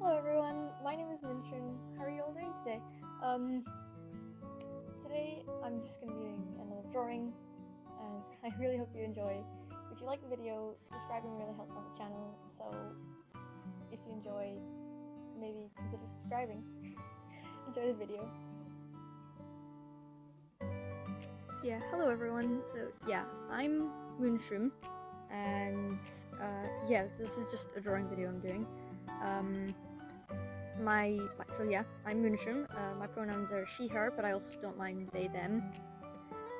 Hello everyone, my name is Minchun. How are you all doing today? Today I'm just going to be doing another drawing, and I really hope you enjoy. If you like the video, subscribing really helps on the channel, so if you enjoy, maybe consider subscribing. Enjoy the video. So yeah, hello everyone. So yeah, I'm Moonshroom, and yes, this is just a drawing video I'm doing. I'm Moonshroom. My pronouns are she, her, but I also don't mind they, them.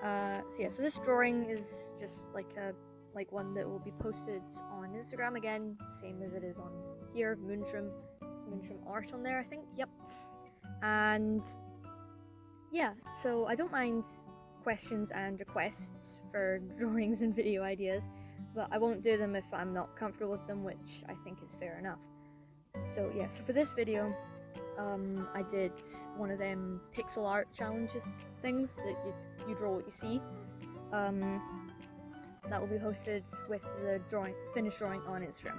So this drawing is just like one that will be posted on Instagram again, same as it is on here, Moonshroom. It's Moonshroom art on there, I think. Yep. And yeah, so I don't mind questions and requests for drawings and video ideas, but I won't do them if I'm not comfortable with them, which I think is fair enough. So yeah, so for this video, I did one of them pixel art challenges things that you draw what you see. That will be posted with the finished drawing on Instagram.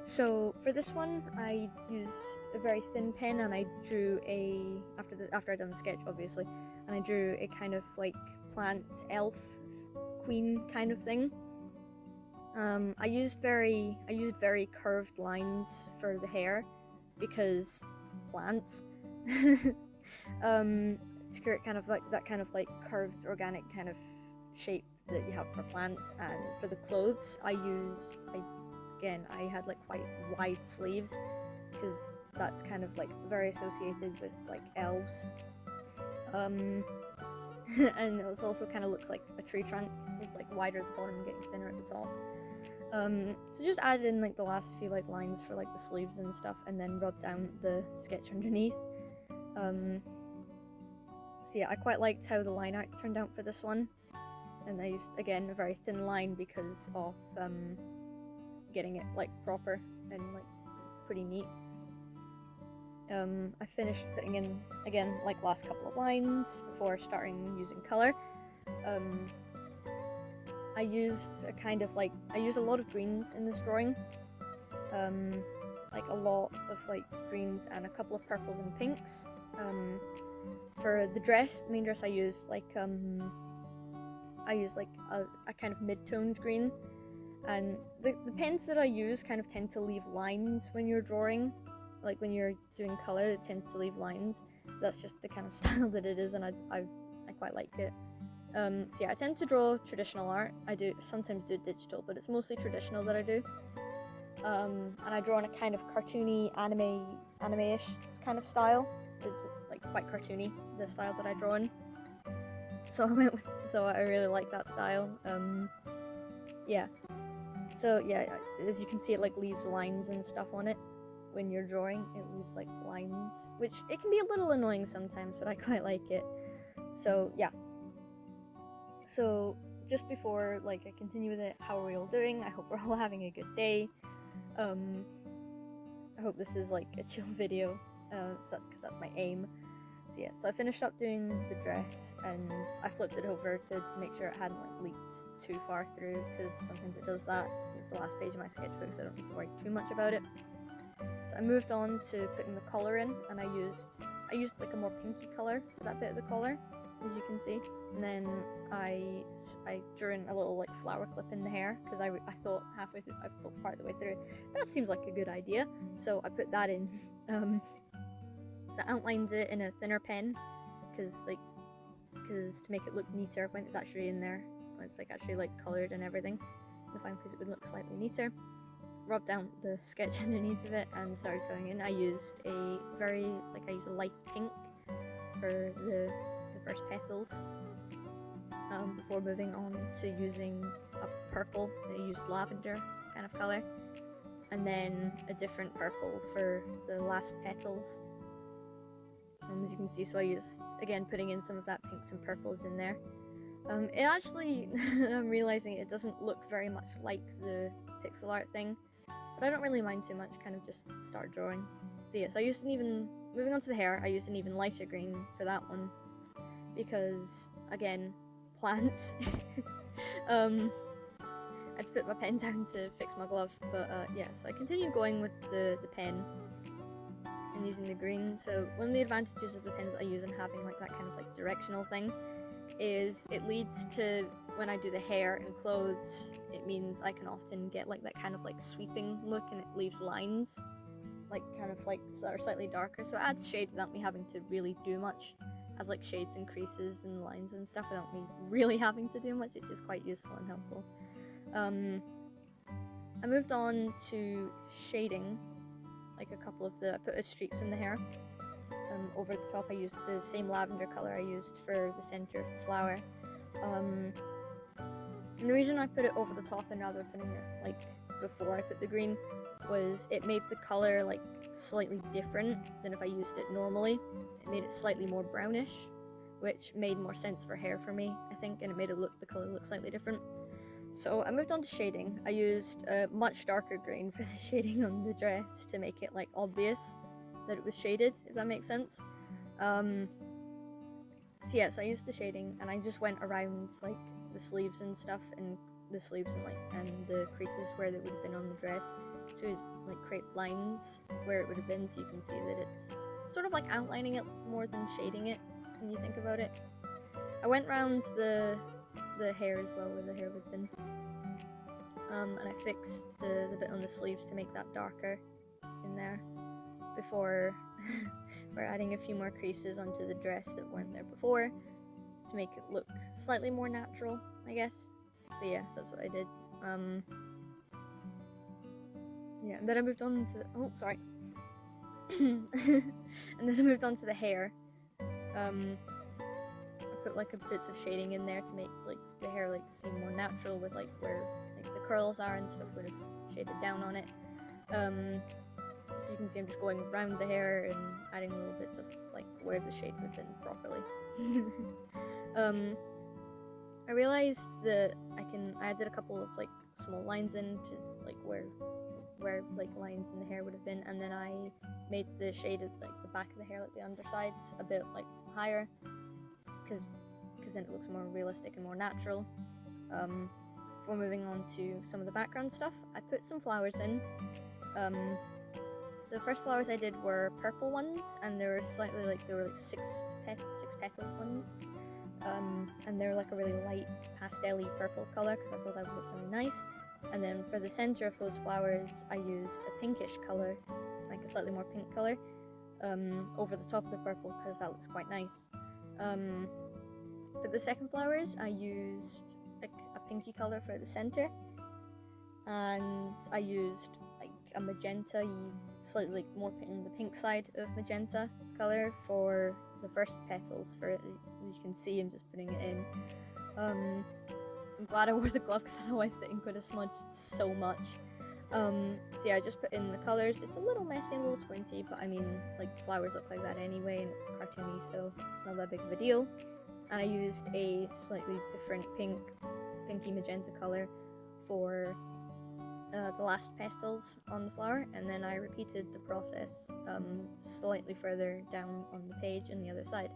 So for this one, I used a very thin pen, and I drew after I'd done the sketch, obviously, and I drew a kind of like plant elf queen kind of thing. I used very curved lines for the hair because plants. To create kind of like that kind of like curved organic kind of shape that you have for plants. And for the clothes, I had like quite wide sleeves because that's kind of like very associated with like elves. And it also kind of looks like a tree trunk. It's like wider at the bottom and getting thinner at the top. So just add in like the last few like lines for like the sleeves and stuff, and then rub down the sketch underneath. So yeah, I quite liked how the line art turned out for this one, and I used again a very thin line because of getting it like proper and like pretty neat. I finished putting in again like last couple of lines before starting using color. I used a lot of greens in this drawing, like a lot of like greens and a couple of purples and pinks. For the main dress, I used like a kind of mid-toned green, and the pens that I use kind of tend to leave lines when you're drawing, like when you're doing color, it tends to leave lines. That's just the kind of style that it is, and I quite like it. So yeah, I tend to draw traditional art. I sometimes do digital, but it's mostly traditional that I do. And I draw in a kind of cartoony anime-ish kind of style. It's like quite cartoony, the style that I draw in. So I really like that style. Yeah. So yeah, as you can see, it like leaves lines and stuff on it. When you're drawing, it leaves like lines, which it can be a little annoying sometimes, but I quite like it. So yeah. So just before like I continue with it, how are we all doing? I hope we're all having a good day. I hope this is like a chill video, because that's my aim. So yeah, so I finished up doing the dress, and I flipped it over to make sure it hadn't like leaked too far through, because sometimes it does that. It's the last page of my sketchbook, so I don't need to worry too much about it. So I moved on to putting the color in, and I used like a more pinky color for that bit of the collar, as you can see. And then I drew in a little like flower clip in the hair, because I thought part of the way through, that seems like a good idea, so I put that in. So I outlined it in a thinner pen, because to make it look neater when it's actually in there, when it's like actually like colored and everything, the fine print would look slightly neater. Rubbed down the sketch underneath of it and started going in. I used a light pink for the first petals, before moving on to using a purple. I used lavender kind of color, and then a different purple for the last petals. As you can see, so I used, again, putting in some of that pinks and purples in there. It actually, I'm realizing it doesn't look very much like the pixel art thing, but I don't really mind too much, kind of just start drawing. So yeah, so I used moving on to the hair, I used an even lighter green for that one, because, again, plants. I had to put my pen down to fix my glove, but yeah, so I continued going with the pen, and using the green. So one of the advantages of the pens that I use and having like that kind of like directional thing is it leads to, when I do the hair and clothes, it means I can often get like that kind of like sweeping look, and it leaves lines like kind of like that are slightly darker, so it adds shade without me having to really do much. As like shades and creases and lines and stuff without me really having to do much, which is quite useful and helpful. I moved on to shading, like a couple of I put streaks in the hair. Over the top I used the same lavender color I used for the center of the flower. And the reason I put it over the top and rather putting it like before I put the green was it made the color like slightly different than if I used it normally. It made it slightly more brownish, which made more sense for hair for me, I think, and it made the color look slightly different. So I moved on to shading. I used a much darker green for the shading on the dress to make it like obvious that it was shaded, if that makes sense. So yeah, so I used the shading and I just went around like the sleeves and stuff, and the sleeves and the creases where they would have been on the dress to like create lines where it would have been, so you can see that it's sort of like outlining it more than shading it when you think about it. I went around the hair as well, where the hair would have been, and I fixed the bit on the sleeves to make that darker in there before we're adding a few more creases onto the dress that weren't there before to make it look slightly more natural, I guess. But yeah, so that's what I did. Yeah, and then I moved on to and then I moved on to the hair. I put like bits of shading in there to make like the hair like seem more natural, with like where like the curls are and stuff would have shaded down on it. As you can see, I'm just going around the hair and adding little bits of like where the shade would have been properly. I realized that I did a couple of like small lines into like where like lines in the hair would have been, and then I made the shade of like the back of the hair, like the undersides, a bit like higher, because then it looks more realistic and more natural. Before moving on to some of the background stuff, I put some flowers in. The first flowers I did were purple ones, and they were six petaled ones. And they're like a really light pastel-y purple color because I thought that would look really nice. And then for the center of those flowers, I used a pinkish color, like a slightly more pink color, over the top of the purple because that looks quite nice. For the second flowers, I used like a pinky color for the center, and I used like a magenta, slightly like more in the pink side of magenta color for the first petals. For it, as you can see, I'm just putting it in. I'm glad I wore the glove because otherwise the ink would have smudged so much. So yeah, I just put in the colors. It's a little messy and a little squinty, but I mean, like, flowers look like that anyway, and it's cartoony, so it's not that big of a deal. And I used a slightly different pinky magenta color for the last petals on the flower, and then I repeated the process slightly further down on the page and the other side.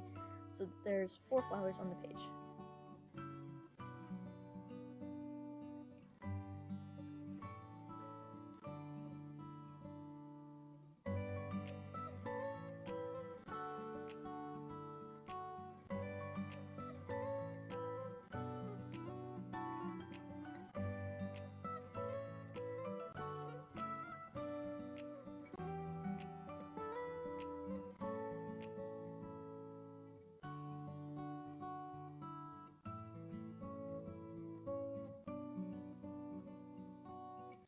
So there's 4 flowers on the page.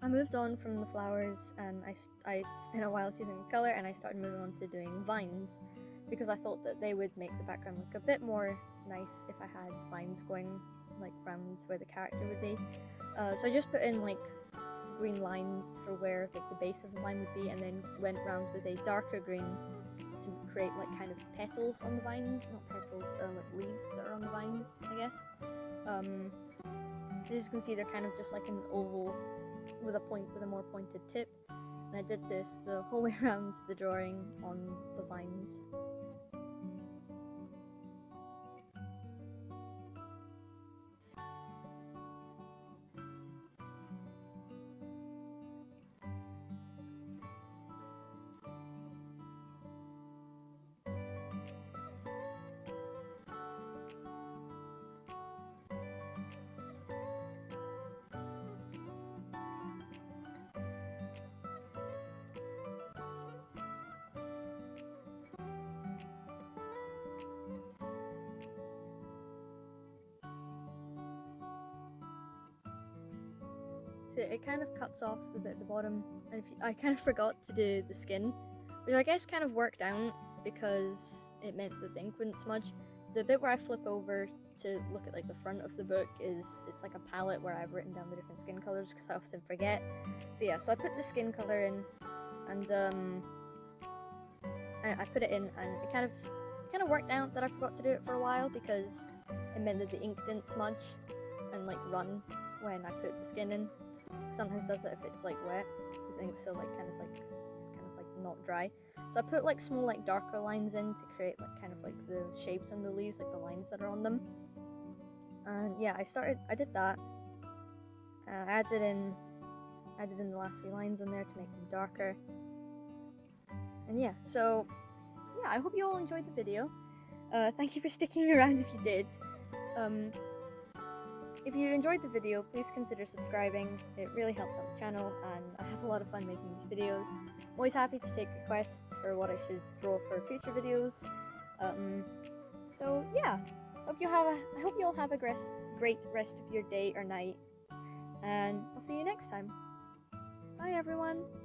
I moved on from the flowers, and I spent a while choosing the color, and I started moving on to doing vines, because I thought that they would make the background look a bit more nice if I had vines going like around where the character would be. So I just put in like green lines for where like the base of the vine would be, and then went around with a darker green to create like kind of petals on the vine, not petals, like leaves that are on the vines, I guess. So as you can see, they're kind of just like an oval with a more pointed tip, and I did this the whole way around the drawing on the vines. So it kind of cuts off the bit at the bottom, and I kind of forgot to do the skin, which I guess kind of worked out because it meant that the ink wouldn't smudge. The bit where I flip over to look at like the front of the book it's like a palette where I've written down the different skin colors because I often forget. So yeah, so I put the skin color in, and I put it in, and it kind of worked out that I forgot to do it for a while because it meant that the ink didn't smudge and like run when I put the skin in. Sometimes it does that if it's like wet, the ink's still like kind of like not dry. So I put like small like darker lines in to create like kind of like the shapes on the leaves, like the lines that are on them. And yeah, I did that. I added in the last few lines on there to make them darker. And yeah, so yeah, I hope you all enjoyed the video. Thank you for sticking around if you did. If you enjoyed the video, please consider subscribing. It really helps out the channel, and I have a lot of fun making these videos. I'm always happy to take requests for what I should draw for future videos. So yeah, I hope you all have a great rest of your day or night, and I'll see you next time. Bye everyone!